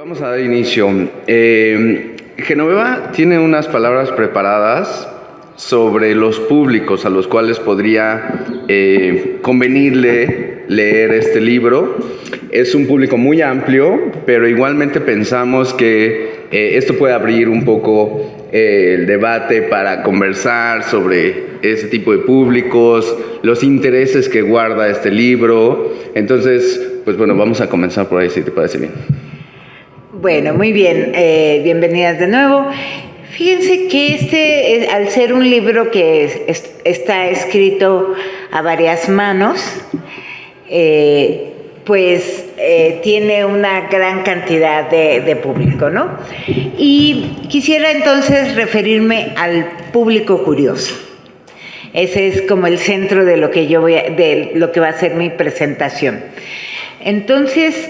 Vamos a dar inicio. Genoveva tiene unas palabras preparadas sobre los públicos a los cuales podría convenirle leer este libro. Es un público muy amplio, pero igualmente pensamos que esto puede abrir un poco el debate para conversar sobre ese tipo de públicos, los intereses que guarda este libro. Entonces, pues bueno, vamos a comenzar por ahí, si te parece bien. Bueno, muy bien, bienvenidas de nuevo. Fíjense que al ser un libro que está escrito a varias manos, tiene una gran cantidad de público, ¿no? Y quisiera entonces referirme al público curioso. Ese es como el centro de lo que de lo que va a ser mi presentación. Entonces,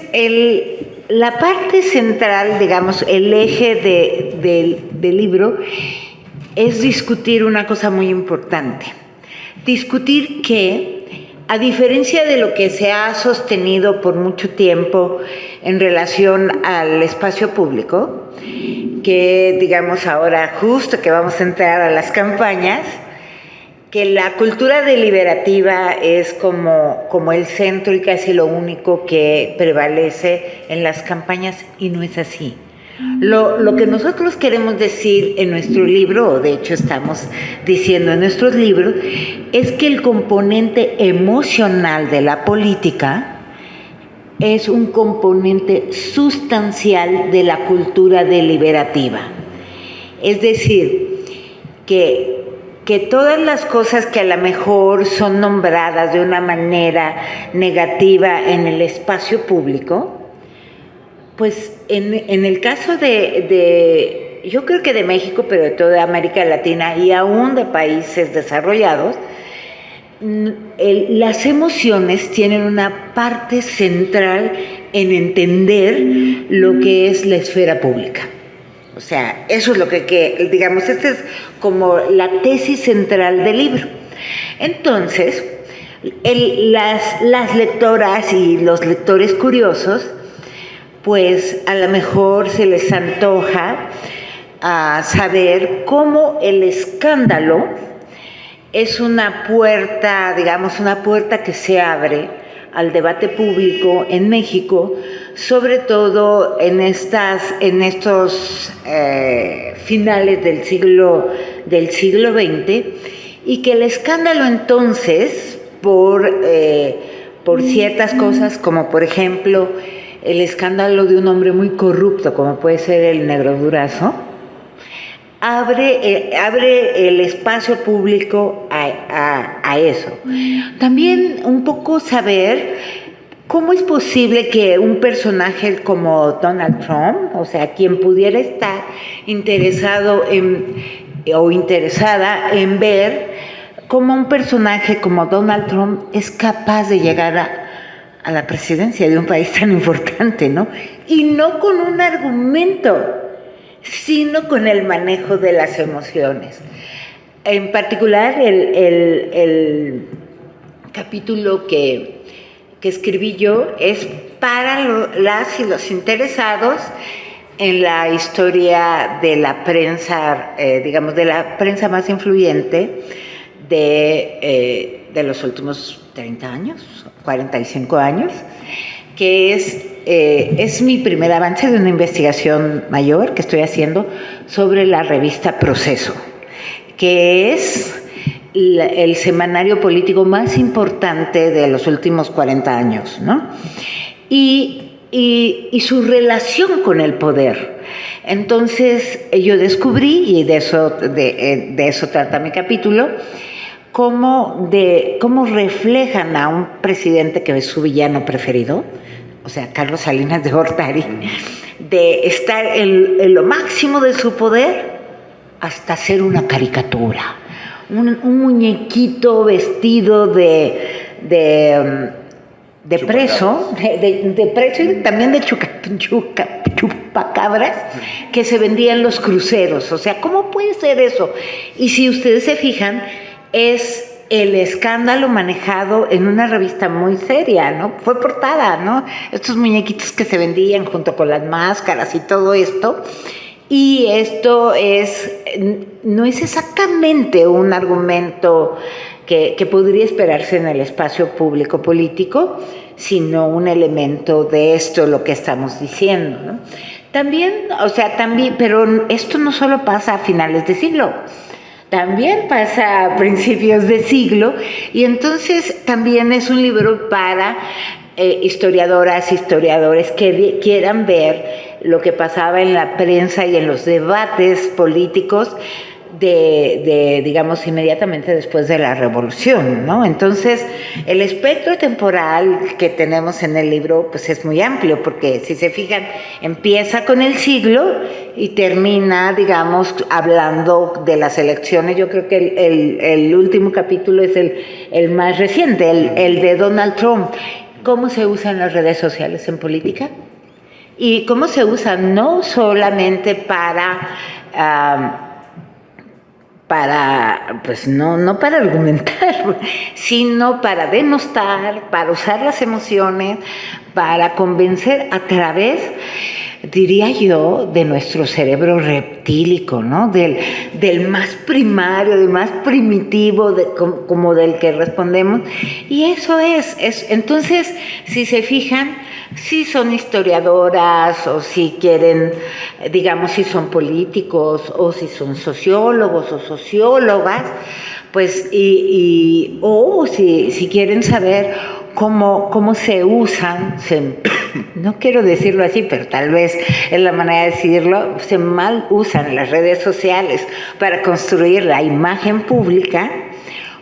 la parte central, digamos, el eje del libro es discutir una cosa muy importante. Discutir que, a diferencia de lo que se ha sostenido por mucho tiempo en relación al espacio público, que digamos ahora justo que vamos a entrar a las campañas, que la cultura deliberativa es como el centro y casi lo único que prevalece en las campañas, y no es así. Lo que nosotros queremos decir en nuestro libro, o de hecho estamos diciendo en nuestros libros, es que el componente emocional de la política es un componente sustancial de la cultura deliberativa. Es decir, que todas las cosas que a lo mejor son nombradas de una manera negativa en el espacio público, pues en el caso yo creo que de México, pero de toda América Latina y aún de países desarrollados, las emociones tienen una parte central en entender lo que es la esfera pública. O sea, eso es lo que digamos, esta es como la tesis central del libro. Entonces, las lectoras y los lectores curiosos, pues a lo mejor se les antoja saber cómo el escándalo es una puerta, digamos, una puerta que se abre al debate público en México, sobre todo en estos finales del siglo XX, y que el escándalo entonces, por ciertas cosas, como por ejemplo el escándalo de un hombre muy corrupto, como puede ser el Negro Durazo, abre el espacio público a eso. También un poco saber cómo es posible que un personaje como Donald Trump, o sea, quien pudiera estar interesado o interesada en ver cómo un personaje como Donald Trump es capaz de llegar a la presidencia de un país tan importante, ¿no? Y no con un argumento, sino con el manejo de las emociones. En particular, el capítulo que escribí yo es para las y los interesados en la historia de la prensa, digamos, de la prensa más influyente de los últimos 30 años, 45 años, que es mi primer avance de una investigación mayor que estoy haciendo sobre la revista Proceso, que es el semanario político más importante de los últimos 40 años, ¿no? Y su relación con el poder. Entonces yo descubrí, y de eso trata mi capítulo, cómo reflejan a un presidente que es su villano preferido, o sea, Carlos Salinas de Gortari, de estar en lo máximo de su poder hasta ser una caricatura, un muñequito vestido de preso, de preso y también de chupacabras que se vendía en los cruceros. O sea, ¿cómo puede ser eso? Y si ustedes se fijan, es el escándalo manejado en una revista muy seria, ¿no? Fue portada, ¿no? Estos muñequitos que se vendían junto con las máscaras y todo esto. Y esto no es exactamente un argumento que podría esperarse en el espacio público político, sino un elemento de esto, lo que estamos diciendo, ¿no? También, pero esto no solo pasa a finales de siglo, también pasa a principios de siglo, y entonces también es un libro para historiadoras, historiadores que quieran ver lo que pasaba en la prensa y en los debates políticos digamos, inmediatamente después de la Revolución, ¿no? Entonces, el espectro temporal que tenemos en el libro, pues es muy amplio, porque si se fijan, empieza con el siglo y termina, digamos, hablando de las elecciones. Yo creo que el último capítulo es el más reciente, el de Donald Trump. ¿Cómo se usan las redes sociales en política? Y cómo se usan no solamente pues no para argumentar, sino para denostar, para usar las emociones, para convencer a través, diría yo, de nuestro cerebro reptílico, ¿no? Del más primario, del más primitivo, como del que respondemos. Y eso es. Entonces, si se fijan, si son historiadoras o si quieren, digamos, si son políticos o si son sociólogos o sociólogas, pues, o si quieren saber cómo se usan, no quiero decirlo así, pero tal vez es la manera de decirlo, se mal usan las redes sociales para construir la imagen pública,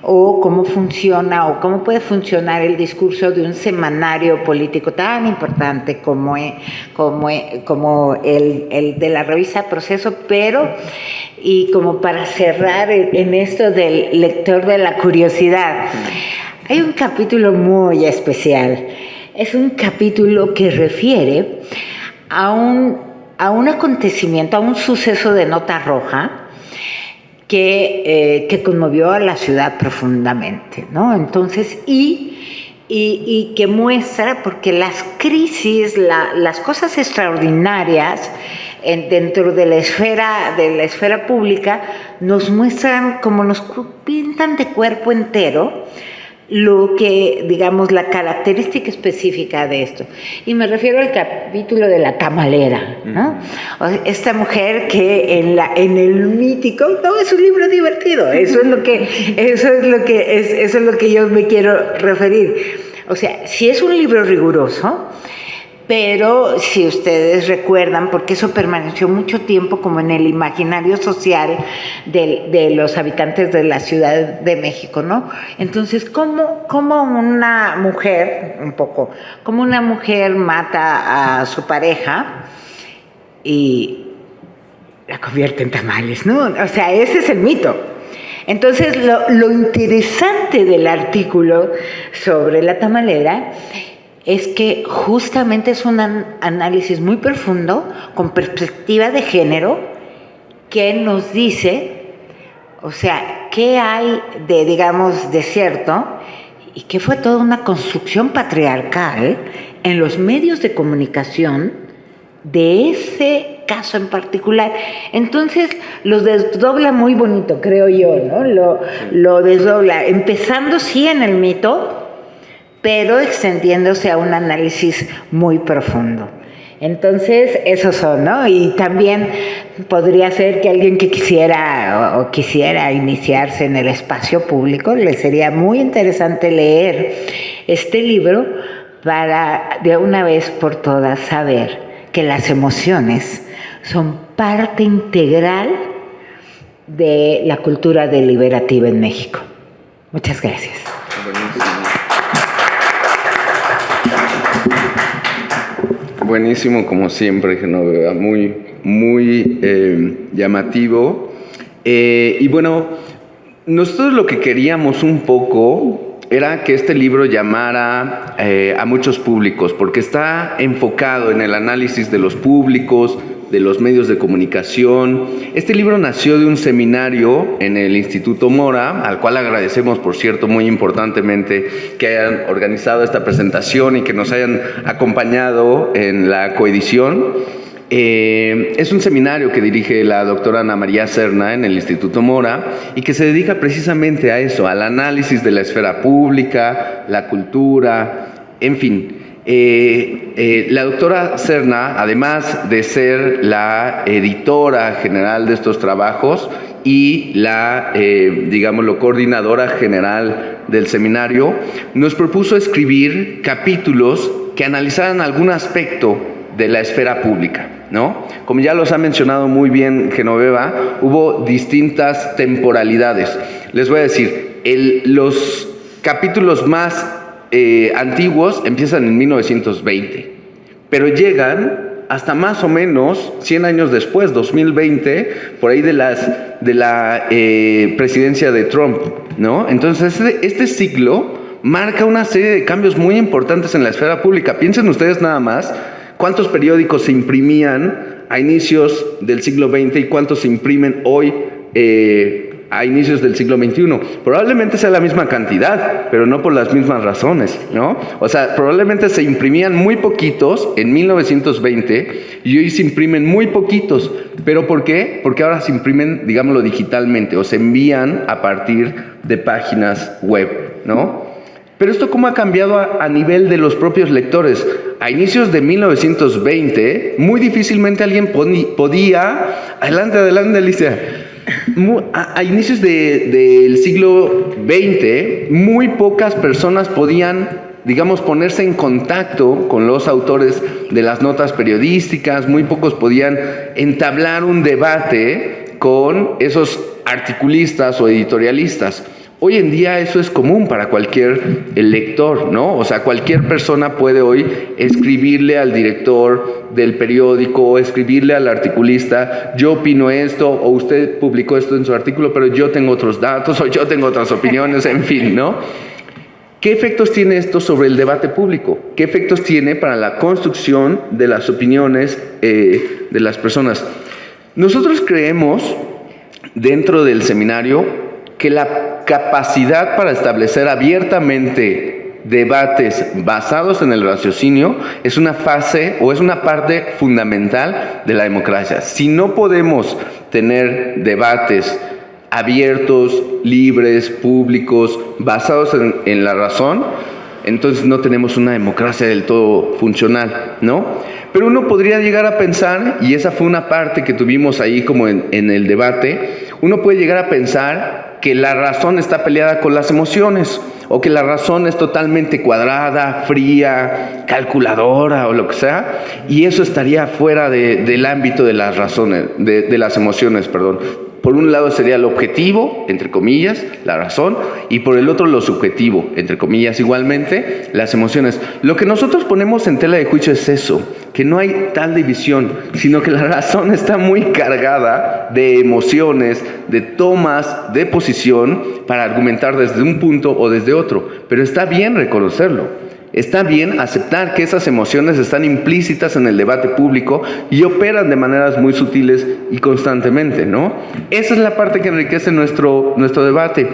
o cómo funciona o cómo puede funcionar el discurso de un semanario político tan importante como el de la revista Proceso, pero, y como para cerrar en esto del lector de la curiosidad, hay un capítulo muy especial. Es un capítulo que refiere a un acontecimiento, a un suceso de nota roja, que conmovió a la ciudad profundamente, ¿no? Entonces, y que muestra, porque las crisis, las cosas extraordinarias dentro de la esfera pública nos muestran, como nos pintan de cuerpo entero, lo que, digamos, la característica específica de esto. Y me refiero al capítulo de la tamalera, ¿no? Esta mujer que en el mítico, no, es un libro divertido, eso es lo que yo me quiero referir. O sea, sí es un libro riguroso, pero si ustedes recuerdan, porque eso permaneció mucho tiempo como en el imaginario social de los habitantes de la Ciudad de México, ¿no? Entonces, ¿cómo una mujer, cómo una mujer mata a su pareja y la convierte en tamales, ¿no? O sea, ese es el mito. Entonces, lo interesante del artículo sobre la tamalera es que justamente es un análisis muy profundo, con perspectiva de género, que nos dice, o sea, qué hay de cierto, y que fue toda una construcción patriarcal en los medios de comunicación de ese caso en particular. Entonces lo desdobla muy bonito, creo yo, ¿no? Lo desdobla, empezando sí en el mito, pero extendiéndose a un análisis muy profundo. Entonces, esos son, ¿no? Y también podría ser que alguien que quisiera iniciarse en el espacio público, le sería muy interesante leer este libro para de una vez por todas saber que las emociones son parte integral de la cultura deliberativa en México. Muchas gracias. Buenísimo, como siempre, Genoveva, muy llamativo. Y bueno, nosotros lo que queríamos un poco era que este libro llamara a muchos públicos, porque está enfocado en el análisis de los públicos, de los medios de comunicación. Este libro nació de un seminario en el Instituto Mora, al cual agradecemos, por cierto, muy importantemente que hayan organizado esta presentación y que nos hayan acompañado en la coedición. Es un seminario que dirige la doctora Ana María Serna en el Instituto Mora y que se dedica precisamente a eso, al análisis de la esfera pública, la cultura, en fin. La doctora Serna, además de ser la editora general de estos trabajos y la, coordinadora general del seminario, nos propuso escribir capítulos que analizaran algún aspecto de la esfera pública, ¿no? Como ya los ha mencionado muy bien Genoveva, hubo distintas temporalidades. Les voy a decir, los capítulos más antiguos empiezan en 1920, pero llegan hasta más o menos 100 años después, 2020, por ahí de la presidencia de Trump, ¿no? Entonces, este siglo marca una serie de cambios muy importantes en la esfera pública. Piensen ustedes nada más cuántos periódicos se imprimían a inicios del siglo XX y cuántos se imprimen hoy a inicios del siglo XXI. Probablemente sea la misma cantidad, pero no por las mismas razones, ¿no? O sea, probablemente se imprimían muy poquitos en 1920 y hoy se imprimen muy poquitos. ¿Pero por qué? Porque ahora se imprimen, digámoslo, digitalmente o se envían a partir de páginas web, ¿no? Pero esto cómo ha cambiado a nivel de los propios lectores. A inicios de 1920, muy difícilmente alguien podía... Adelante, Alicia. A inicios del siglo XX, muy pocas personas podían, digamos, ponerse en contacto con los autores de las notas periodísticas, muy pocos podían entablar un debate con esos articulistas o editorialistas. Hoy en día eso es común para cualquier lector, ¿no? O sea, cualquier persona puede hoy escribirle al director del periódico, escribirle al articulista, yo opino esto, o usted publicó esto en su artículo, pero yo tengo otros datos, o yo tengo otras opiniones, en fin, ¿no? ¿Qué efectos tiene esto sobre el debate público? ¿Qué efectos tiene para la construcción de las opiniones de las personas? Nosotros creemos, dentro del seminario, que la capacidad para establecer abiertamente debates basados en el raciocinio es una fase o es una parte fundamental de la democracia. Si no podemos tener debates abiertos, libres, públicos, basados en la razón, entonces no tenemos una democracia del todo funcional, ¿no? Pero uno podría llegar a pensar, y esa fue una parte que tuvimos ahí como en el debate, uno puede llegar a pensar que la razón está peleada con las emociones, o que la razón es totalmente cuadrada, fría, calculadora o lo que sea, y eso estaría fuera del ámbito de las razones, de las emociones, perdón. Por un lado sería lo objetivo, entre comillas, la razón, y por el otro lo subjetivo, entre comillas, igualmente, las emociones. Lo que nosotros ponemos en tela de juicio es eso, que no hay tal división, sino que la razón está muy cargada de emociones, de tomas de posición para argumentar desde un punto o desde otro, pero está bien reconocerlo. Está bien aceptar que esas emociones están implícitas en el debate público y operan de maneras muy sutiles y constantemente, ¿no? Esa es la parte que enriquece nuestro debate.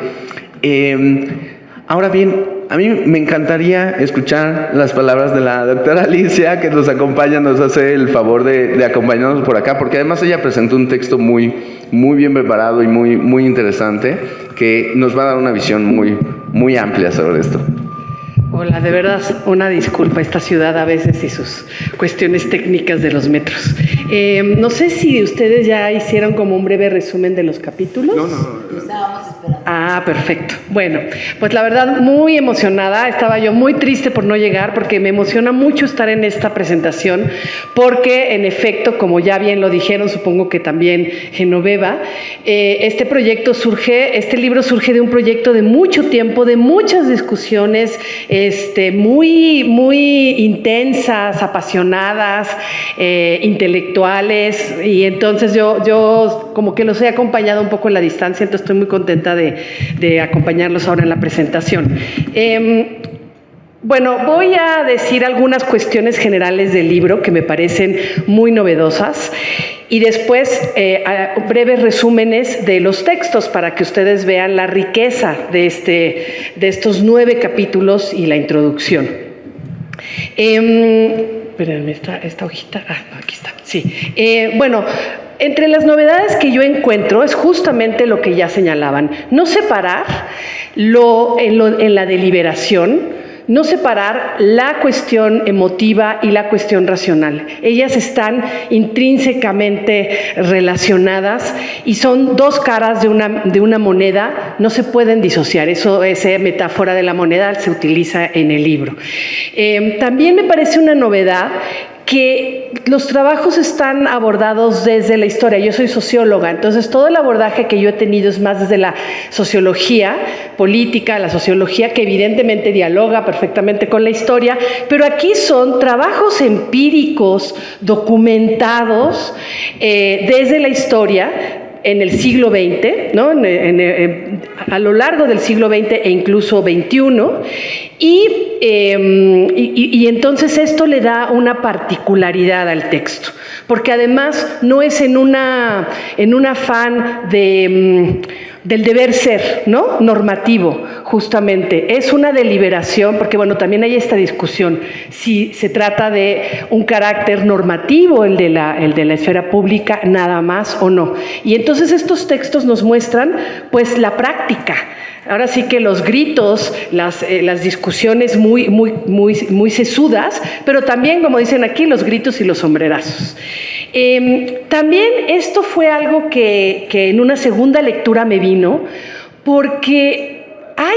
Ahora bien, a mí me encantaría escuchar las palabras de la doctora Alicia, que nos acompaña, nos hace el favor de acompañarnos por acá, porque además ella presentó un texto muy, muy bien preparado y muy, muy interesante, que nos va a dar una visión muy, muy amplia sobre esto. Hola, de verdad, una disculpa, esta ciudad a veces y sus cuestiones técnicas de los metros. No sé si ustedes ya hicieron como un breve resumen de los capítulos. No. Estábamos esperando. Ah, perfecto. Bueno, pues la verdad muy emocionada, estaba yo muy triste por no llegar porque me emociona mucho estar en esta presentación porque en efecto, como ya bien lo dijeron, supongo que también Genoveva, este libro surge de un proyecto de mucho tiempo, de muchas discusiones muy, muy intensas, apasionadas, intelectuales, y entonces yo como que los he acompañado un poco en la distancia, entonces estoy muy contenta contenta de acompañarlos ahora en la presentación. Bueno, voy a decir algunas cuestiones generales del libro que me parecen muy novedosas y después breves resúmenes de los textos para que ustedes vean la riqueza de estos 9 capítulos y la introducción. Espérenme, esta hojita. Aquí está. Sí. Bueno, entre las novedades que yo encuentro es justamente lo que ya señalaban. No separar en la deliberación, no separar la cuestión emotiva y la cuestión racional. Ellas están intrínsecamente relacionadas y son 2 caras de una moneda, no se pueden disociar. Esa metáfora de la moneda se utiliza en el libro. También me parece una novedad que los trabajos están abordados desde la historia. Yo soy socióloga, entonces todo el abordaje que yo he tenido es más desde la sociología política, la sociología que evidentemente dialoga perfectamente con la historia, pero aquí son trabajos empíricos documentados desde la historia en el siglo XX, ¿no? A lo largo del siglo XX e incluso XXI, y entonces esto le da una particularidad al texto, porque además no es en un afán del deber ser, ¿no? Normativo, justamente. Es una deliberación, porque bueno, también hay esta discusión, si se trata de un carácter normativo, el de la esfera pública, nada más o no. Y entonces estos textos nos muestran, pues, la práctica. Ahora sí que los gritos, las discusiones muy sesudas, pero también, como dicen aquí, los gritos y los sombrerazos. También esto fue algo que en una segunda lectura me vino, porque hay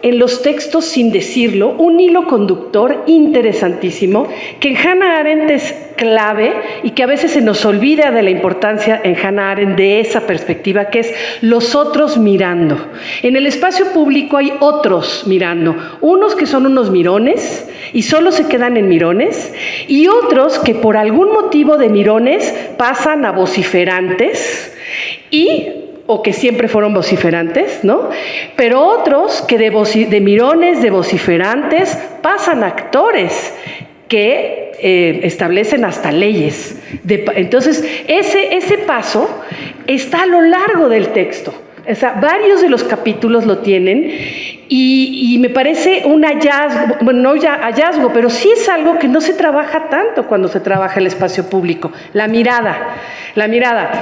en los textos, sin decirlo, un hilo conductor interesantísimo que en Hannah Arendt es clave y que a veces se nos olvida de la importancia en Hannah Arendt de esa perspectiva, que es los otros mirando. En el espacio público hay otros mirando, unos que son unos mirones y solo se quedan en mirones, y otros que por algún motivo de mirones pasan a vociferantes o que siempre fueron vociferantes, ¿no? Pero otros que de mirones, de vociferantes, pasan a actores que establecen hasta leyes. Entonces, ese paso está a lo largo del texto. O sea, varios de los capítulos lo tienen y me parece un hallazgo, bueno, no hallazgo, pero sí es algo que no se trabaja tanto cuando se trabaja el espacio público, la mirada.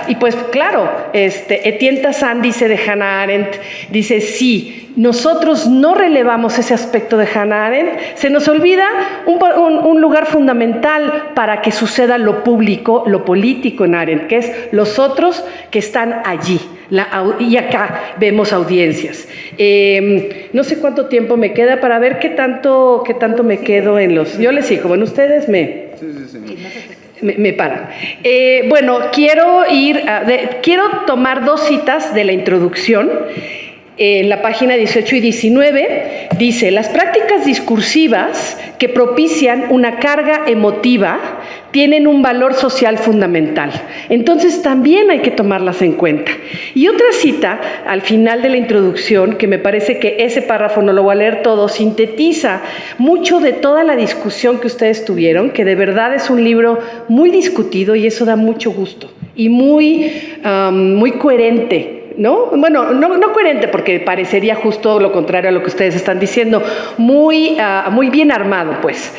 Y pues claro, Etienne Tassin dice de Hannah Arendt, dice, sí, nosotros no relevamos ese aspecto de Hannah Arendt, se nos olvida un lugar fundamental para que suceda lo público, lo político en Arendt, que es los otros que están allí. Y acá vemos audiencias. No sé cuánto tiempo me queda para ver qué tanto me quedo en los... Yo les sigo, bueno, ustedes me paran. Bueno, quiero tomar 2 citas de la introducción. En la página 18 y 19 dice: las prácticas discursivas que propician una carga emotiva tienen un valor social fundamental. Entonces también hay que tomarlas en cuenta. Y otra cita al final de la introducción, que me parece que ese párrafo, no lo voy a leer todo, sintetiza mucho de toda la discusión que ustedes tuvieron, que de verdad es un libro muy discutido y eso da mucho gusto y muy coherente, ¿no? Bueno, no coherente, porque parecería justo lo contrario a lo que ustedes están diciendo, muy bien armado, pues.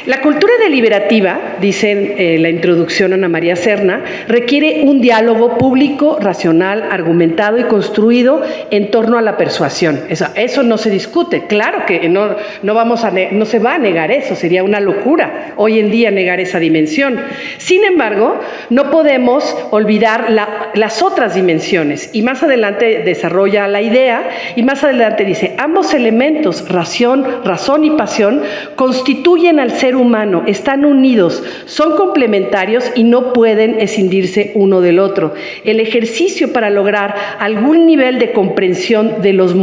La cultura deliberativa, dice la introducción Ana María Serna, requiere un diálogo público, racional, argumentado y construido en torno a la persuasión. Eso no se discute, claro que no se va a negar eso, sería una locura hoy en día negar esa dimensión. Sin embargo, no podemos olvidar las otras dimensiones, y más adelante desarrolla la idea, y más adelante dice: ambos elementos, razón y pasión, constituyen al ser humano, están unidos, son complementarios y no pueden escindirse uno del otro. El ejercicio para lograr algún nivel de comprensión de los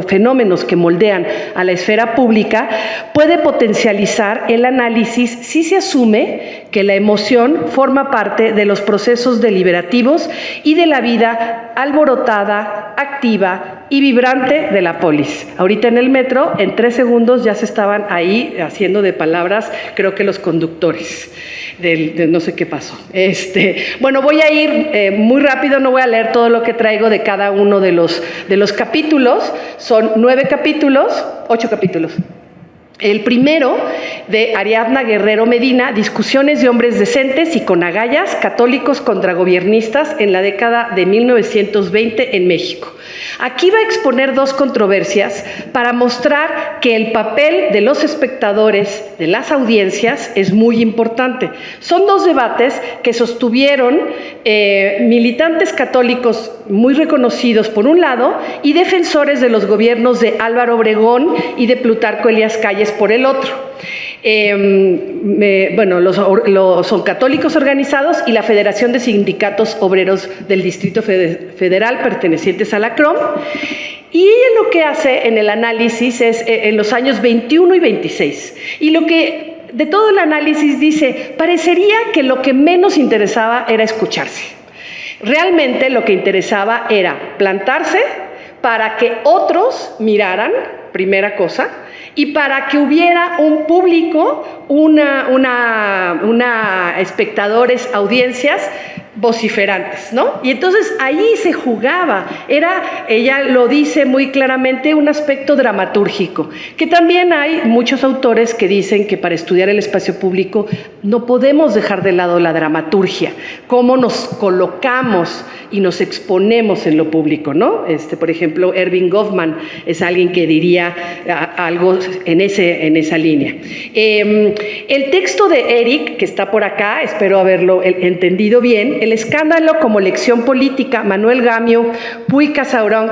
fenómenos que moldean a la esfera pública puede potencializar el análisis si se asume que la emoción forma parte de los procesos deliberativos y de la vida alborotada, activa y vibrante de la polis. Ahorita en el metro, en 3 segundos ya se estaban ahí haciendo de palabras, creo que los conductores. De no sé qué pasó. Bueno, voy a ir muy rápido, no voy a leer todo lo que traigo de cada uno de los capítulos. Son 9 capítulos, 8 capítulos. El primero, de Ariadna Guerrero Medina, discusiones de hombres decentes y con agallas católicos contra gobiernistas en la década de 1920 en México. Aquí va a exponer 2 controversias para mostrar que el papel de los espectadores, de las audiencias, es muy importante. Son 2 debates que sostuvieron militantes católicos muy reconocidos por un lado y defensores de los gobiernos de Álvaro Obregón y de Plutarco Elías Calles por el otro. Son católicos organizados y la Federación de Sindicatos Obreros del Distrito Federal pertenecientes a la CROM. Y ella lo que hace en el análisis es en los años 21 y 26. Y lo que de todo el análisis dice, parecería que lo que menos interesaba era escucharse. Realmente lo que interesaba era plantarse para que otros miraran, primera cosa, y para que hubiera un público, espectadores, audiencias vociferantes, ¿no? Y entonces ahí se jugaba, ella lo dice muy claramente, un aspecto dramatúrgico, que también hay muchos autores que dicen que para estudiar el espacio público no podemos dejar de lado la dramaturgia, cómo nos colocamos y nos exponemos en lo público, ¿no? Por ejemplo, Erving Goffman es alguien que diría algo en esa línea. El texto de Eric, que está por acá, espero haberlo entendido bien, El escándalo como lección política, Manuel Gamio, Puig Casaurang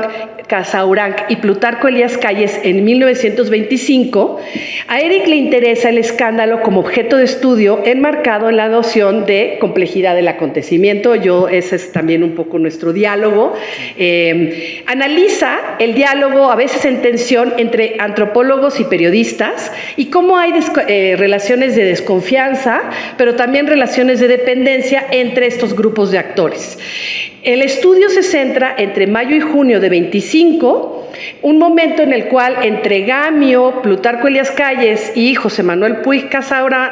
y Plutarco Elías Calles en 1925, a Eric le interesa el escándalo como objeto de estudio enmarcado en la noción de complejidad del acontecimiento. Ese es también un poco nuestro diálogo. Analiza el diálogo, a veces en tensión, entre antropólogos y periodistas y cómo hay relaciones de desconfianza, pero también relaciones de dependencia entre estos grupos de actores. El estudio se centra entre mayo y junio de 25, un momento en el cual entre Gamio, Plutarco Elías Calles y José Manuel Puig Casaurang,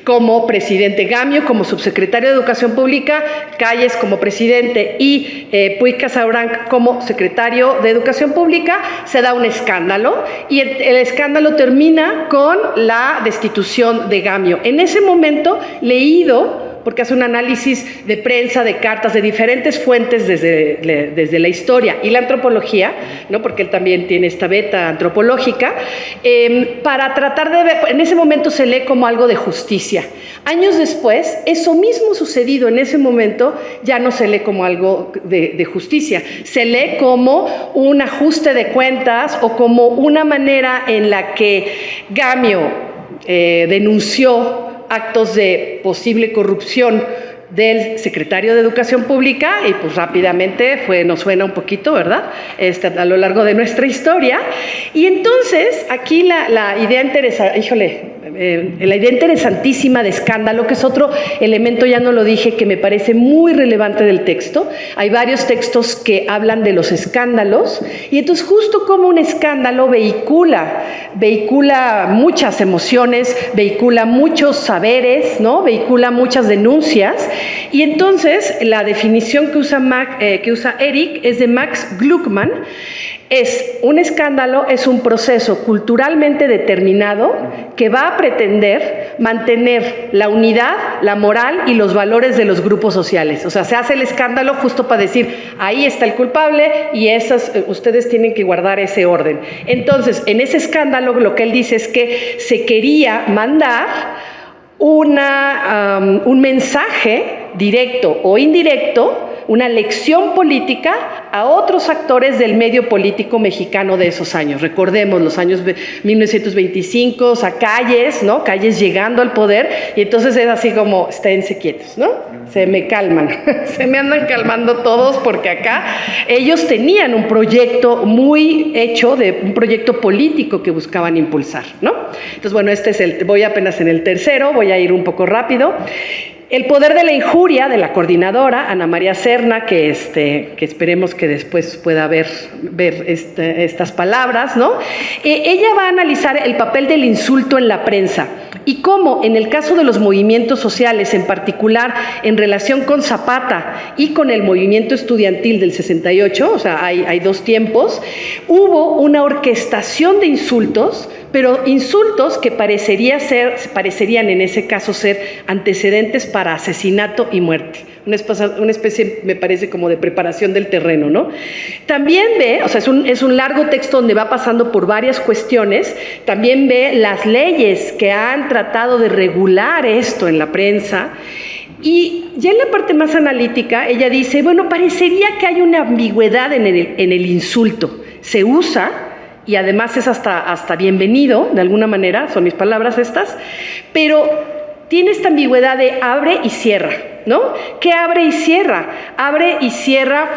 como presidente, Gamio como subsecretario de Educación Pública, Calles como presidente y Puig Casaurang como secretario de Educación Pública, se da un escándalo y el escándalo termina con la destitución de Gamio. En ese momento, leído, porque hace un análisis de prensa, de cartas, de diferentes fuentes desde la historia y la antropología, ¿no? Porque él también tiene esta beta antropológica, para tratar de ver, en ese momento se lee como algo de justicia. Años después, eso mismo sucedido en ese momento ya no se lee como algo de justicia, se lee como un ajuste de cuentas o como una manera en la que Gamio denunció actos de posible corrupción del secretario de Educación Pública y pues rápidamente nos suena un poquito, ¿verdad? A lo largo de nuestra historia. Y entonces aquí la idea la idea interesantísima de escándalo, que es otro elemento, ya no lo dije, que me parece muy relevante del texto. Hay varios textos que hablan de los escándalos y entonces justo como un escándalo vehicula muchas emociones, vehicula muchos saberes, ¿no? Vehicula muchas denuncias. Y entonces la definición que usa Eric es de Max Gluckman. Un escándalo es un proceso culturalmente determinado que va a pretender mantener la unidad, la moral y los valores de los grupos sociales. O sea, se hace el escándalo justo para decir, ahí está el culpable y ustedes tienen que guardar ese orden. Entonces, en ese escándalo lo que él dice es que se quería mandar un mensaje directo o indirecto, una lección política a otros actores del medio político mexicano de esos años. Recordemos los años 1925, a Calles, ¿no? Calles llegando al poder, y entonces es así como, esténse quietos, ¿no? Se me calman, se me andan calmando todos porque acá ellos tenían un proyecto muy hecho, un proyecto político que buscaban impulsar, ¿no? Entonces, bueno, voy apenas en el tercero, voy a ir un poco rápido. El poder de la injuria, de la coordinadora, Ana María Serna, que esperemos que después pueda ver estas palabras, ¿no? Ella va a analizar el papel del insulto en la prensa y cómo, en el caso de los movimientos sociales, en particular en relación con Zapata y con el movimiento estudiantil del 68, o sea, hay dos tiempos, hubo una orquestación de insultos, pero insultos que parecerían en ese caso ser antecedentes para asesinato y muerte. Una especie, me parece, como de preparación del terreno, ¿no? También ve, o sea, es un largo texto donde va pasando por varias cuestiones, también ve las leyes que han tratado de regular esto en la prensa. Y ya en la parte más analítica, ella dice, bueno, parecería que hay una ambigüedad en el insulto. Se usa, y además es hasta bienvenido, de alguna manera, son mis palabras estas, pero tiene esta ambigüedad de abre y cierra, ¿no? ¿Qué abre y cierra? Abre y cierra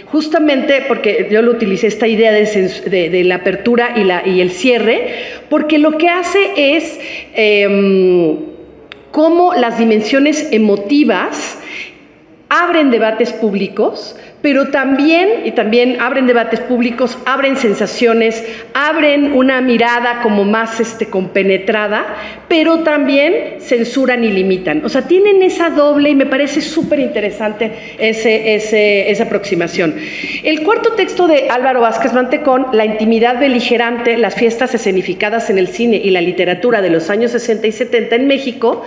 justamente porque yo lo utilicé, esta idea de la apertura y el cierre, porque lo que hace es cómo las dimensiones emotivas abren debates públicos, pero también abren debates públicos, abren sensaciones, abren una mirada como más compenetrada, pero también censuran y limitan. O sea, tienen esa doble, y me parece súper interesante esa aproximación. El cuarto texto de Álvaro Vázquez Mantecón, La intimidad beligerante, las fiestas escenificadas en el cine y la literatura de los años 60 y 70 en México,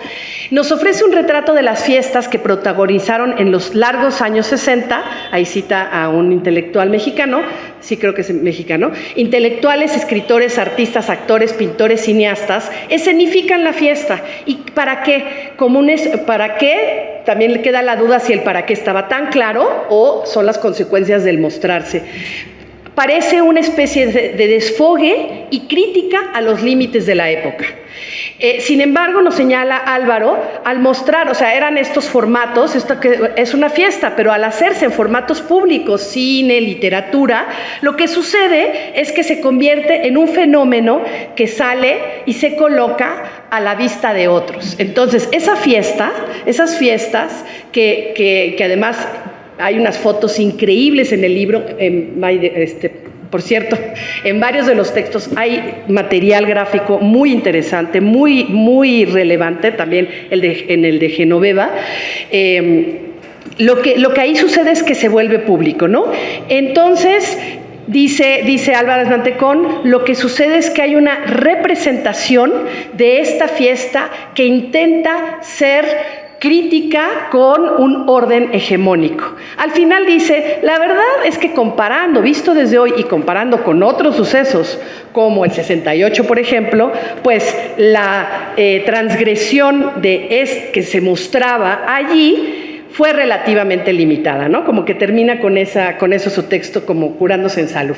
nos ofrece un retrato de las fiestas que protagonizaron en los largos años 60, ahí cita a un intelectual mexicano, sí creo que es mexicano, intelectuales, escritores, artistas, actores, pintores, cineastas, escenifican la fiesta. ¿Y para qué? ¿Para qué? También le queda la duda si el para qué estaba tan claro o son las consecuencias del mostrarse. Parece una especie de desfogue y crítica a los límites de la época. Sin embargo, nos señala Álvaro, al mostrar, o sea, eran estos formatos, esto que es una fiesta, pero al hacerse en formatos públicos, cine, literatura, lo que sucede es que se convierte en un fenómeno que sale y se coloca a la vista de otros. Entonces, esas fiestas que además hay unas fotos increíbles en el libro, por cierto, en varios de los textos hay material gráfico muy interesante, muy, muy relevante, también en el de Genoveva. Lo que ahí sucede es que se vuelve público, ¿no? Entonces, dice Álvarez Mantecón, lo que sucede es que hay una representación de esta fiesta que intenta ser crítica con un orden hegemónico. Al final dice, la verdad es que visto desde hoy y comparando con otros sucesos, como el 68, por ejemplo, pues la transgresión que se mostraba allí fue relativamente limitada, ¿no? Como que termina con eso su texto como curándose en salud,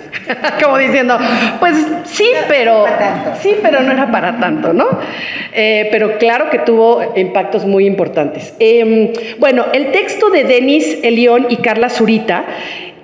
como diciendo, pues sí, pero no era para tanto, ¿no? Pero claro que tuvo impactos muy importantes. Bueno, el texto de Denis Elión y Carla Zurita,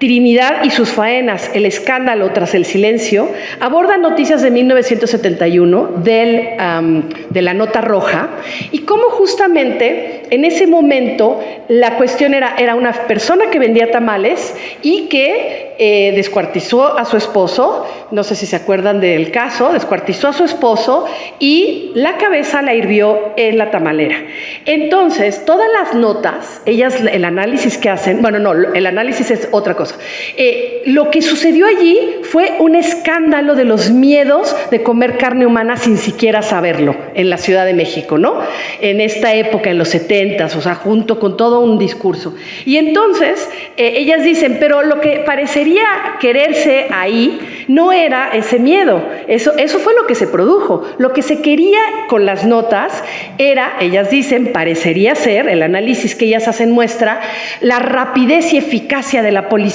Trinidad y sus faenas, el escándalo tras el silencio, aborda noticias de 1971 de la Nota Roja y cómo justamente en ese momento la cuestión era una persona que vendía tamales y que descuartizó a su esposo, no sé si se acuerdan del caso, descuartizó a su esposo y la cabeza la hirvió en la tamalera. Entonces, todas las notas, el análisis que hacen, bueno, no, el análisis es otra cosa. Lo que sucedió allí fue un escándalo de los miedos de comer carne humana sin siquiera saberlo en la Ciudad de México, ¿no? En esta época, en los 70s, o sea, junto con todo un discurso. Y entonces, ellas dicen, pero lo que parecería quererse ahí no era ese miedo, eso fue lo que se produjo. Lo que se quería con las notas era, ellas dicen, parecería ser, el análisis que ellas hacen muestra, la rapidez y eficacia de la policía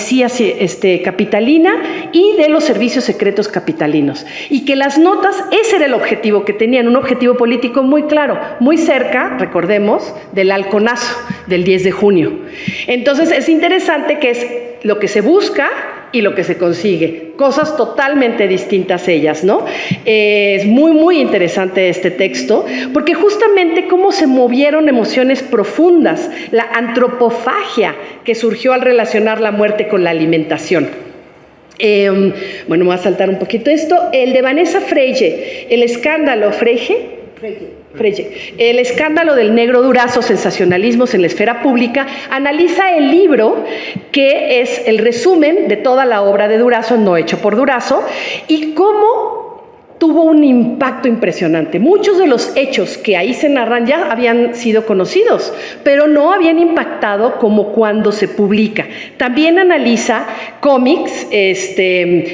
capitalina y de los servicios secretos capitalinos. Y que las notas, ese era el objetivo que tenían, un objetivo político muy claro, muy cerca, recordemos, del halconazo del 10 de junio. Entonces es interesante que es lo que se busca y lo que se consigue, cosas totalmente distintas ellas, ¿no? Es muy, muy interesante este texto, porque justamente cómo se movieron emociones profundas, la antropofagia que surgió al relacionar la muerte con la alimentación. Bueno, me voy a saltar un poquito esto. El de Vanessa Freire, el escándalo, Freire, el escándalo del negro Durazo, sensacionalismos en la esfera pública, analiza el libro que es el resumen de toda la obra de Durazo, no hecho por Durazo, y cómo tuvo un impacto impresionante. Muchos de los hechos que ahí se narran ya habían sido conocidos, pero no habían impactado como cuando se publica. También analiza cómics,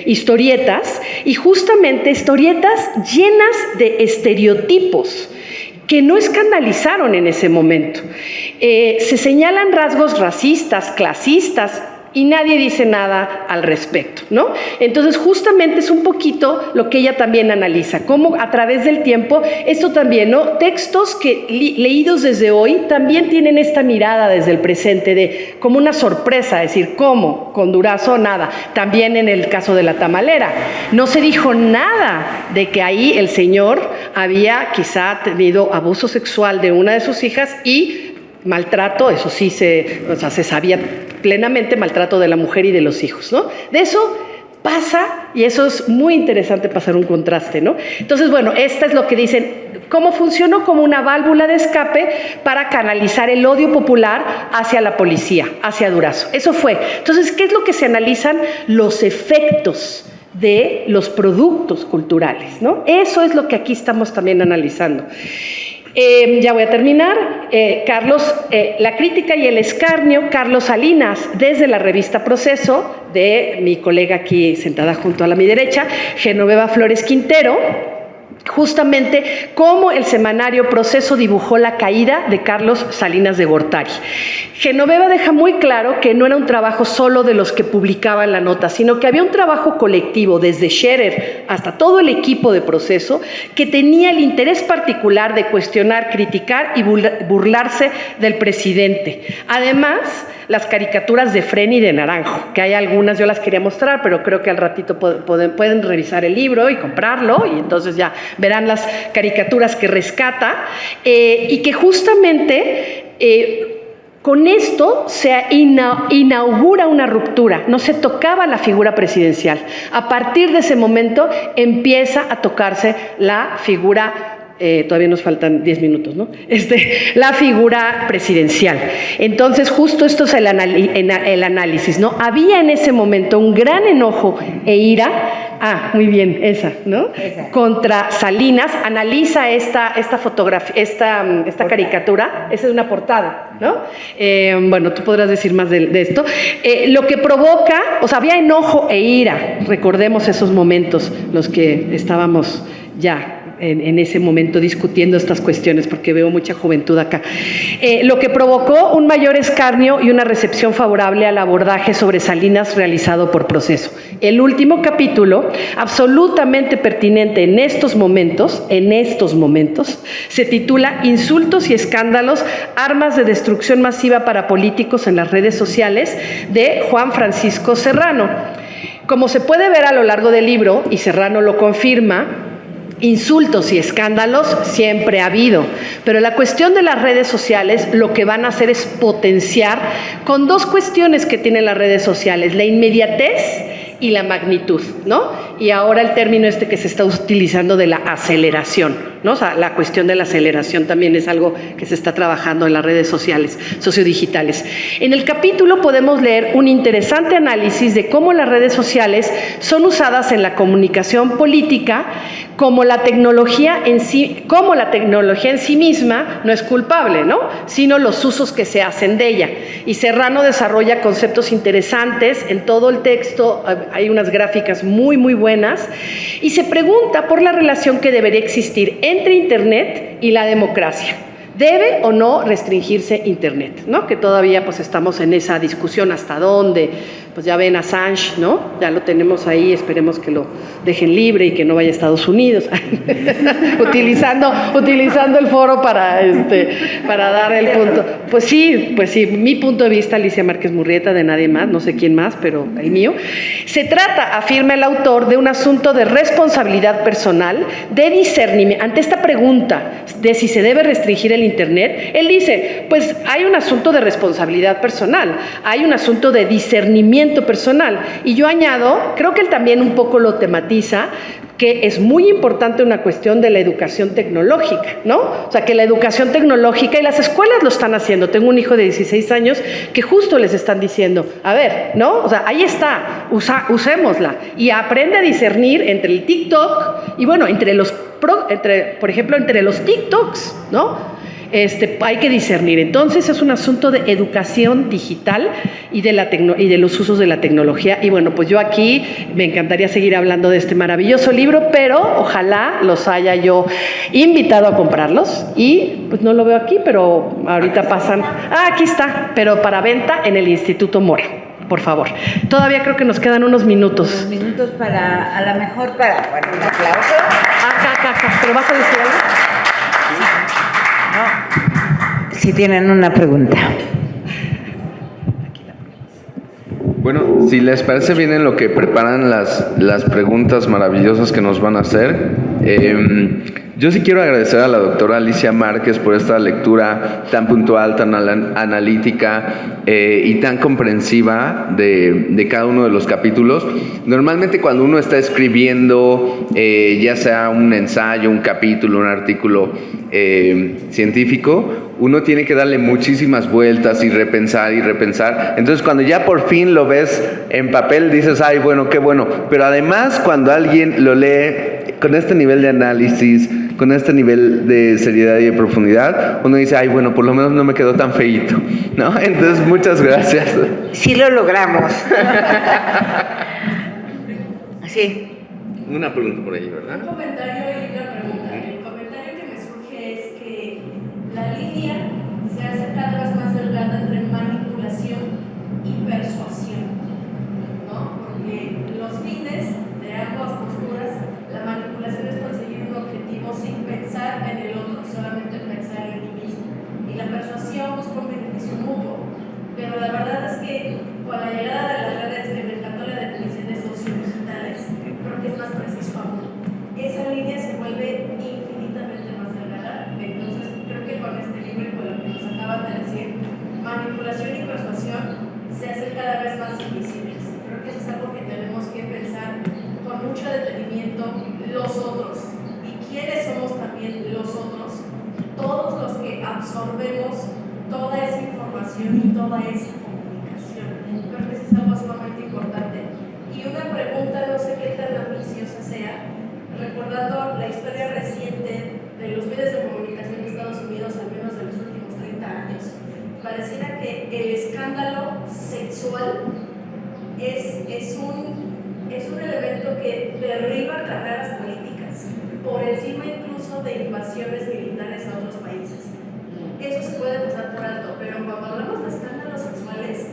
historietas, y justamente historietas llenas de estereotipos que no escandalizaron en ese momento. Se señalan rasgos racistas, clasistas, y nadie dice nada al respecto, ¿no? Entonces, justamente es un poquito lo que ella también analiza, cómo a través del tiempo, esto también, ¿no? Textos que leídos desde hoy también tienen esta mirada desde el presente de como una sorpresa, decir, ¿cómo? Con Durazo, nada. También en el caso de La Tamalera, no se dijo nada de que ahí el señor había quizá tenido abuso sexual de una de sus hijas y maltrato, eso sí se sabía plenamente, maltrato de la mujer y de los hijos, ¿no? De eso pasa, y eso es muy interesante pasar un contraste, ¿no? Entonces, bueno, esta es lo que dicen, cómo funcionó como una válvula de escape para canalizar el odio popular hacia la policía, hacia Durazo. Eso fue. Entonces, ¿qué es lo que se analizan? Los efectos de los productos culturales, ¿no? Eso es lo que aquí estamos también analizando. Ya voy a terminar. Carlos, la crítica y el escarnio, Carlos Salinas, desde la revista Proceso, de mi colega aquí sentada junto a mi derecha, Genoveva Flores Quintero, justamente cómo el semanario Proceso dibujó la caída de Carlos Salinas de Gortari. Genoveva deja muy claro que no era un trabajo solo de los que publicaban la nota, sino que había un trabajo colectivo, desde Scherer hasta todo el equipo de Proceso, que tenía el interés particular de cuestionar, criticar y burlarse del presidente. Además, las caricaturas de Fren y de Naranjo, que hay algunas, yo las quería mostrar, pero creo que al ratito pueden revisar el libro y comprarlo, y entonces ya verán las caricaturas que rescata, y que justamente con esto se inaugura una ruptura, no se tocaba la figura presidencial. A partir de ese momento empieza a tocarse la figura, todavía nos faltan 10 minutos, ¿no? La figura presidencial. Entonces, justo esto es el análisis, ¿no? Había en ese momento un gran enojo e ira. Muy bien, esa, ¿no? Esa. Contra Salinas, analiza esta fotografía, esta caricatura, esa es una portada, ¿no? Bueno, tú podrás decir más de esto. Lo que provoca, o sea, había enojo e ira, recordemos esos momentos, los que estábamos ya en ese momento discutiendo estas cuestiones, porque veo mucha juventud acá. Lo que provocó un mayor escarnio y una recepción favorable al abordaje sobre Salinas realizado por Proceso. El último capítulo, absolutamente pertinente en estos momentos, se titula Insultos y escándalos, armas de destrucción masiva para políticos en las redes sociales, de Juan Francisco Serrano. Como se puede ver a lo largo del libro, y Serrano lo confirma, insultos y escándalos siempre ha habido, pero la cuestión de las redes sociales lo que van a hacer es potenciar con dos cuestiones que tienen las redes sociales, la inmediatez y la magnitud, ¿no? Y ahora el término que se está utilizando de la aceleración, ¿no? O sea, la cuestión de la aceleración también es algo que se está trabajando en las redes sociales, sociodigitales. En el capítulo podemos leer un interesante análisis de cómo las redes sociales son usadas en la comunicación política, como la tecnología en sí misma no es culpable, ¿no? Sino los usos que se hacen de ella. Y Serrano desarrolla conceptos interesantes en todo el texto, hay unas gráficas muy, muy buenas, y se pregunta por la relación que debería existir entre Internet y la democracia. ¿Debe o no restringirse Internet? ¿No? Que todavía pues estamos en esa discusión hasta dónde. Pues ya ven Assange, ¿no? Ya lo tenemos ahí, esperemos que lo dejen libre y que no vaya a Estados Unidos. utilizando el foro para dar el punto. Pues sí, mi punto de vista, Alicia Márquez Murrieta, de nadie más, no sé quién más, pero el mío. Se trata, afirma el autor, de un asunto de responsabilidad personal, de discernimiento. Ante esta pregunta de si se debe restringir el Internet, él dice, pues hay un asunto de responsabilidad personal, hay un asunto de discernimiento personal. Y yo añado, creo que él también un poco lo tematiza, que es muy importante una cuestión de la educación tecnológica, ¿no? O sea, que la educación tecnológica, y las escuelas lo están haciendo. Tengo un hijo de 16 años que justo les están diciendo, a ver, ¿no? O sea, ahí está, usémosla. Y aprende a discernir entre el TikTok y, bueno, por ejemplo, entre los TikToks, ¿no? Hay que discernir. Entonces es un asunto de educación digital y de los usos de la tecnología. Y bueno, pues yo aquí me encantaría seguir hablando de este maravilloso libro, pero ojalá los haya yo invitado a comprarlos. Y pues no lo veo aquí, pero ahorita pasan. Aquí está, pero para venta en el Instituto Mora. Por favor. Todavía creo que nos quedan unos minutos. Unos minutos para, a lo mejor para, bueno, un aplauso. Acá. ¿Pero vas a decir algo? No. Si tienen una pregunta. Bueno, si les parece bien en lo que preparan las preguntas maravillosas que nos van a hacer, yo sí quiero agradecer a la doctora Alicia Márquez por esta lectura tan puntual, tan analítica y tan comprensiva de cada uno de los capítulos. Normalmente cuando uno está escribiendo, ya sea un ensayo, un capítulo, un artículo científico, uno tiene que darle muchísimas vueltas y repensar. Entonces cuando ya por fin lo ves en papel dices, ay, bueno, qué bueno. Pero además cuando alguien lo lee con este nivel de análisis, con este nivel de seriedad y de profundidad, uno dice, ay, bueno, por lo menos no me quedó tan feíto, ¿no? Entonces, muchas gracias. Sí lo logramos. Sí. Una pregunta por ahí, ¿verdad? Un comentario y una pregunta. El comentario que me surge es que la línea se hace cada vez más delgada entre manipulación y persuasión, ¿no? Porque los fines de ambas posturas, la manipulación es conseguir un objetivo sin pensar en el otro, solamente pensar en ti mismo. Y la persuasión busca un beneficio mutuo. Pero la verdad es que con la llegada de las redes, que me encantó la definición de sociodigitales, creo que es más preciso aún. Esa línea se vuelve infinitamente más delgada. Entonces creo que con este libro y con lo que nos acaban de decir, manipulación y persuasión se hacen cada vez más invisibles. Creo que eso es algo que tenemos que pensar con mucho detenimiento, los otros. ¿Y quiénes somos también los otros? Todos los que absorbemos toda esa información y toda esa comunicación. Creo que eso es algo sumamente importante. Y una pregunta, no sé qué tan ambiciosa sea, recordando la historia reciente de los medios de comunicación de Estados Unidos, al menos de los últimos 30 años, pareciera que el escándalo sexual es un elemento que derriba carreras políticas, por encima incluso de invasiones militares a otros países. Eso se puede pasar por alto, pero cuando hablamos de escándalos sexuales,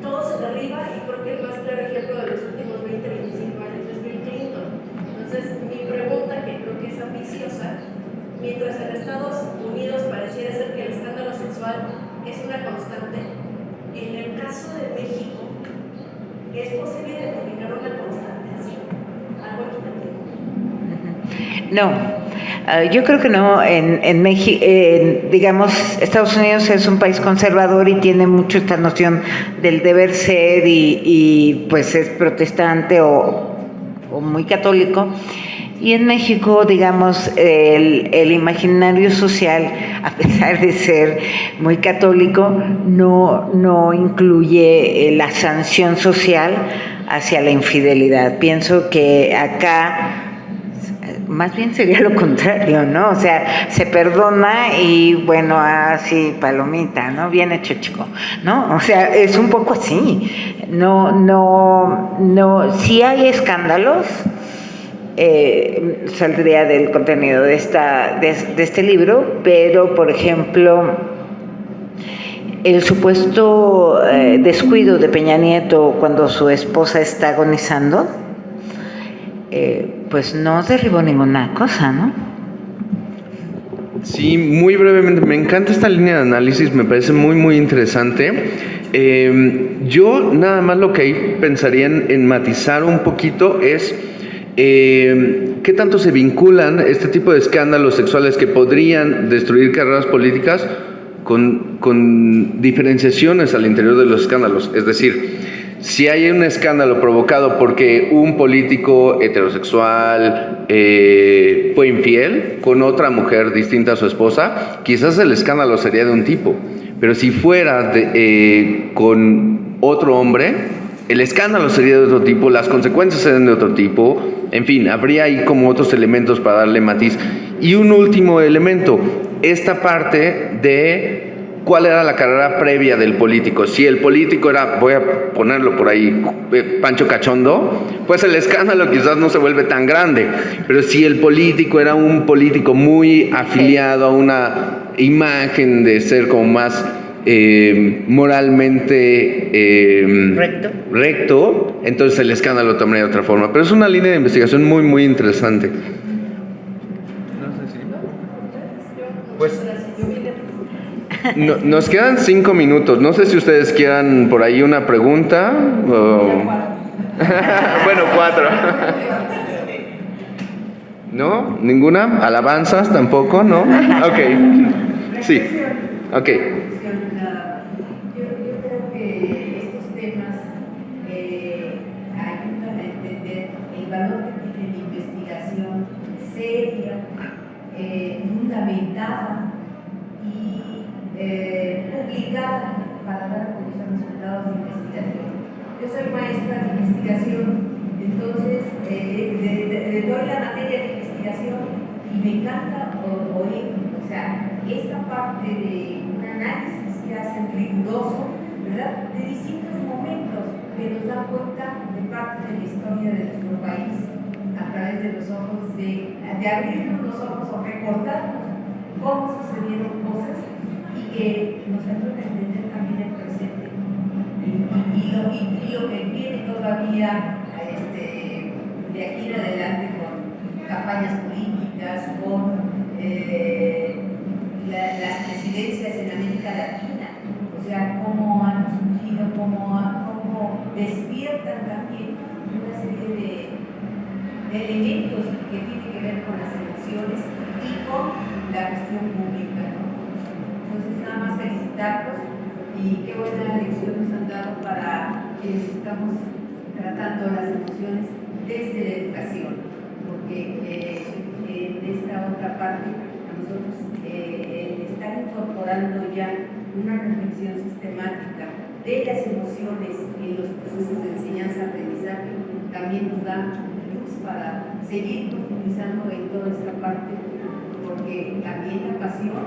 todo se derriba, y creo que el más claro ejemplo de los últimos 20-25 años es Bill Clinton. Entonces, mi pregunta, que creo que es ambiciosa, mientras en Estados Unidos pareciera ser que el escándalo sexual es una constante, en el caso de México, ¿es posible identificar una constante así? ¿Algo equitativo? No. Yo creo que no. En México, digamos, Estados Unidos es un país conservador y tiene mucho esta noción del deber ser y pues es protestante o muy católico. Y en México, digamos, el imaginario social, a pesar de ser muy católico, no incluye la sanción social hacia la infidelidad. Pienso que acá más bien sería lo contrario, ¿no? O sea, se perdona y bueno, así, palomita, ¿no? Bien hecho, chico, ¿no? O sea, es un poco así. No, sí hay escándalos, saldría del contenido de este libro, pero por ejemplo, el supuesto descuido de Peña Nieto cuando su esposa está agonizando, pues no derribó ninguna cosa, ¿no? Sí, muy brevemente, me encanta esta línea de análisis, me parece muy, muy interesante. Yo nada más lo que ahí pensaría en matizar un poquito es qué tanto se vinculan este tipo de escándalos sexuales que podrían destruir carreras políticas con diferenciaciones al interior de los escándalos. Es decir, si hay un escándalo provocado porque un político heterosexual fue infiel con otra mujer distinta a su esposa, quizás el escándalo sería de un tipo, pero si fuera con otro hombre, el escándalo sería de otro tipo, las consecuencias serían de otro tipo, en fin, habría ahí como otros elementos para darle matiz. Y un último elemento, esta parte de cuál era la carrera previa del político. Si el político era, voy a ponerlo por ahí, Pancho Cachondo, pues el escándalo quizás no se vuelve tan grande. Pero si el político era un político muy afiliado a una imagen de ser como más moralmente recto, entonces el escándalo tomaría de otra forma. Pero es una línea de investigación muy, muy interesante. Pues nos quedan 5 minutos. No sé si ustedes quieran por ahí una pregunta. Bueno, 4. ¿No? ¿Ninguna? ¿Alabanzas tampoco? ¿No? Ok. Sí. Ok. Yo creo que estos temas ayudan a entender el valor que tiene la investigación seria, fundamentada y publicada para dar a conocer resultados de investigación. Yo soy maestra de investigación, entonces doy la materia de investigación y me encanta oír, o sea, esta parte de un análisis que hacen riguroso, ¿verdad?, de distintos momentos que nos dan cuenta de parte de la historia de nuestro país a través de los ojos de abrirnos los ojos o recordarnos cómo sucedieron cosas y que nos ayuda a entender también el presente y lo que viene todavía de aquí en adelante con campañas políticas, con las presidencias en América Latina, o sea, cómo han surgido, cómo despiertan también una serie de elementos que tienen que ver con las emociones y con la cuestión pública, ¿no? Entonces, nada más felicitarlos y qué buena lección nos han dado para quienes estamos tratando las emociones desde la educación, porque en esta otra parte a nosotros estar incorporando ya una reflexión sistemática de las emociones en los procesos de enseñanza-aprendizaje también nos da luz para seguir profundizando en toda esta parte, porque también la pasión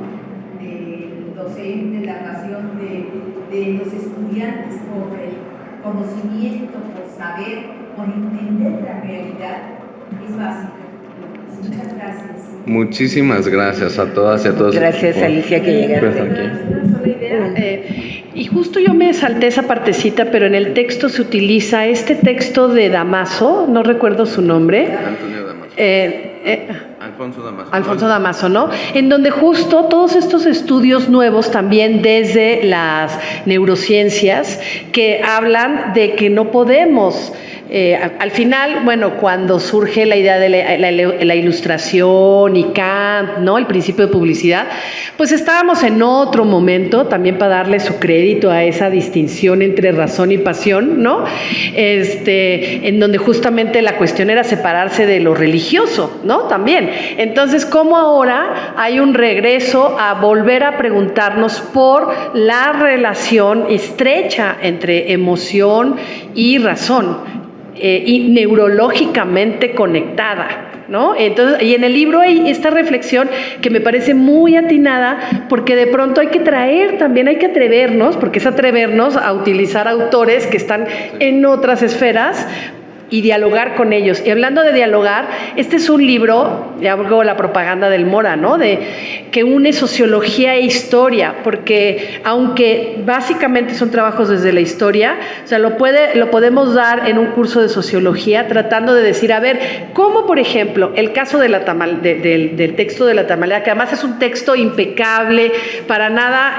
del docente, la pasión de los estudiantes por el conocimiento, por saber, por entender la realidad es básica. Muchas gracias. Muchísimas gracias a todas y a todos. Gracias, Alicia, que llegaste. Una sola idea. Y justo yo me salté esa partecita, pero en el texto se utiliza este texto de Damaso, no recuerdo su nombre. Antonio Damaso. Alfonso Damaso. Alfonso Damaso, ¿no? En donde justo todos estos estudios nuevos también desde las neurociencias que hablan de que no podemos al final, bueno, cuando surge la idea de la ilustración y Kant, ¿no?, el principio de publicidad, pues estábamos en otro momento, también para darle su crédito a esa distinción entre razón y pasión, ¿no? En donde justamente la cuestión era separarse de lo religioso, ¿no? También. Entonces, ¿cómo ahora hay un regreso a volver a preguntarnos por la relación estrecha entre emoción y razón? Y neurológicamente conectada, ¿no? Entonces, y en el libro hay esta reflexión que me parece muy atinada, porque de pronto hay que traer, también hay que atrevernos, porque es atrevernos a utilizar autores que están en otras esferas y dialogar con ellos. Y hablando de dialogar, este es un libro, ya hago la propaganda del Mora, ¿no? Que une sociología e historia, porque aunque básicamente son trabajos desde la historia, o sea, lo podemos dar en un curso de sociología tratando de decir, a ver, cómo, por ejemplo, el caso de del texto de la tamalera, que además es un texto impecable, para nada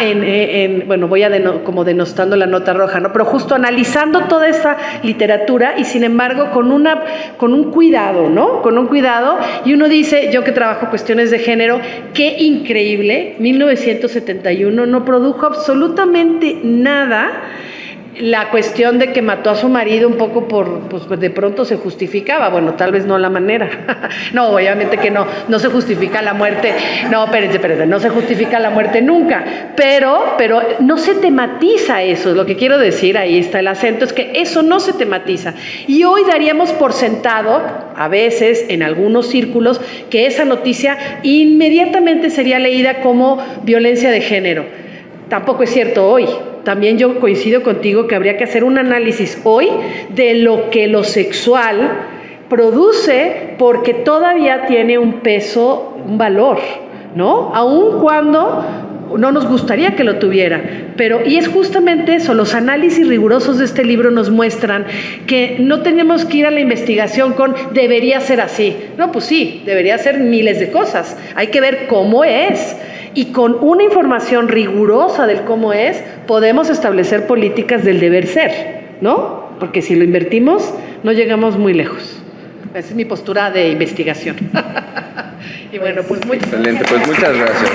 bueno, voy como denostando la nota roja, ¿no? Pero justo analizando toda esta literatura y sin embargo con un cuidado, ¿no? Con un cuidado, y uno dice, yo que trabajo cuestiones de género, qué increíble, 1971 no produjo absolutamente nada. La cuestión de que mató a su marido un poco pues de pronto se justificaba, bueno, tal vez no la manera, no, obviamente que no se justifica la muerte, no, espérense, no se justifica la muerte nunca, pero no se tematiza eso, es lo que quiero decir, ahí está el acento, es que eso no se tematiza, y hoy daríamos por sentado, a veces, en algunos círculos, que esa noticia inmediatamente sería leída como violencia de género. Tampoco es cierto hoy. También yo coincido contigo que habría que hacer un análisis hoy de lo que lo sexual produce, porque todavía tiene un peso, un valor, ¿no? Aun cuando no nos gustaría que lo tuviera, y es justamente eso, los análisis rigurosos de este libro nos muestran que no tenemos que ir a la investigación con debería ser así, no, pues sí, debería ser miles de cosas, hay que ver cómo es, y con una información rigurosa del cómo es, podemos establecer políticas del deber ser, ¿no? Porque si lo invertimos, no llegamos muy lejos. Esa es mi postura de investigación. Y bueno, pues excelente, pues muchas gracias.